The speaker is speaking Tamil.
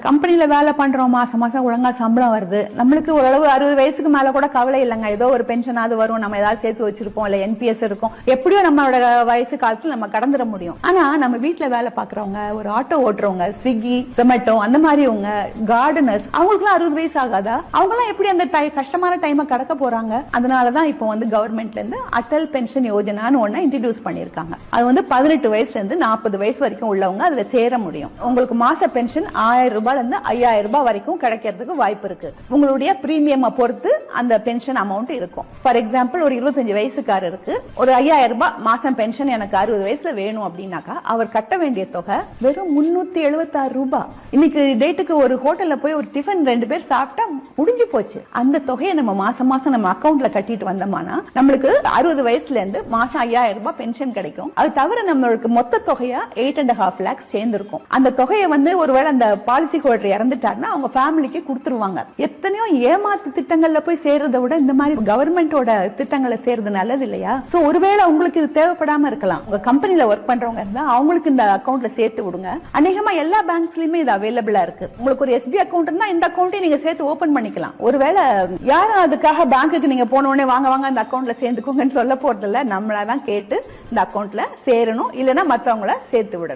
கம்பெனில வேலை பண்றோம், மாசம் மாசம் ஒழுங்கா சம்பளம் வருது, நம்மளுக்கு ஓரளவு 60 வயசுக்கு மேல கூட கவலை இல்லைங்க. ஏதோ ஒரு பென்ஷன் அது வரும், நம்ம ஏதாவது சேர்த்து வச்சிருப்போம், இல்ல NPS இருக்கும், எப்படியோ நம்மளோட வயசு காலத்துல நம்ம கடந்துட முடியும். ஆனா நம்ம வீட்டுல வேலை பாக்குறவங்க, ஒரு ஆட்டோ ஓட்டுறவங்க, ஸ்விக்கி, ஜொமேட்டோ அந்த மாதிரிவங்க, கார்டனர்ஸ், அவங்களுக்கு 60 வயசு ஆகாதா? அவங்க எல்லாம் எப்படி அந்த கஷ்டமான டைமை கடக்க போறாங்க? அதனாலதான் இப்போ கவர்மெண்ட்ல இருந்து அட்டல் பென்ஷன் யோஜனான்னு ஒண்ணு இன்ட்ரோடியூஸ் பண்ணிருக்காங்க. அது 18 வயசுல இருந்து 40 வயசு வரைக்கும் உள்ளவங்க அதுல சேர முடியும். உங்களுக்கு மாச பென்ஷன் 1000 ரூபாயில இருந்து 5000 ரூபாய் வரைக்கும் கிடைக்கிறதுக்கு வாய்ப்பு இருக்கு. உங்களுடைய பிரீமியம் பொறுத்து அந்த பென்ஷன் அமௌண்ட் இருக்கும். ஃபார் எக்ஸாம்பிள், ஒரு 25 வயசுக்காரருக்கு ஒரு 5000 ரூபாய் மாசம் பென்ஷன் எனக்கு 60 வயசுல வேணும் அப்படின்னாக்கா அவர் கட்ட வேண்டிய தொகை வெறும் 376 ரூபாய். இன்னைக்கு டேட்டுக்கு ஒரு ஹோட்டல்ல போய் ஒரு டிஃபன் 2 பேர் சாப்பிட்டா முடிஞ்சு போச்சு. அந்த தொகையை நம்ம மாசம் மாசம் நம்ம அக்கௌண்ட்ல கட்டிட்டு வந்தோம்னா நம்மளுக்கு 60 வயசுல இருந்து மாசம் 5000 ரூபாய் பென்ஷன் கிடைக்கும். அது தவிர நம்மளுக்கு மொத்த தொகையா 8.5 lakhs சேர்ந்திருக்கும். அந்த தொகையை ஒருவேளை அந்த பாலிசி ஹோல்டர் இறந்துட்டாருன்னா அவங்க ஃபேமிலிக்கு கொடுத்துருவாங்க. எத்தனையோ ஏமாத்து திட்டங்கள்ல போய் சேர்றதை விட இந்த மாதிரி கவர்மெண்டோட திட்டங்களை சேர்றது நல்லது இல்லையா? சோ ஒருவேளை உங்களுக்கு இது தேவைப்படாம இருக்கலாம். உங்க கம்பெனில ஒர்க் பண்றவங்க இருந்தா அவங்களுக்கு இந்த அக்கௌண்ட்ல சேர்த்து விடுங்க. அநேகமா எல்லா பேங்க்ஸ்லயுமே இது அவைலபிளா இருக்கு. உங்களுக்கு ஒரு SBI அக்கௌண்ட் இருந்தா இந்த அக்கௌண்ட்டையும் நீங்க சேர்த்து ஓபன் பண்ணிக்கலாம். ஒருவேளை யாரும் அதுக்காக பேங்க்குக்கு நீங்க போன உடனே வாங்க வாங்க இந்த அக்கௌண்ட்ல சேர்ந்துக்கோங்கன்னு சொல்ல போறது இல்ல. நம்மளாதான் கேட்டு இந்த அக்கௌண்ட்ல சேரணும், இல்லைன்னா மத்தவங்கள சேர்த்து விடணும்.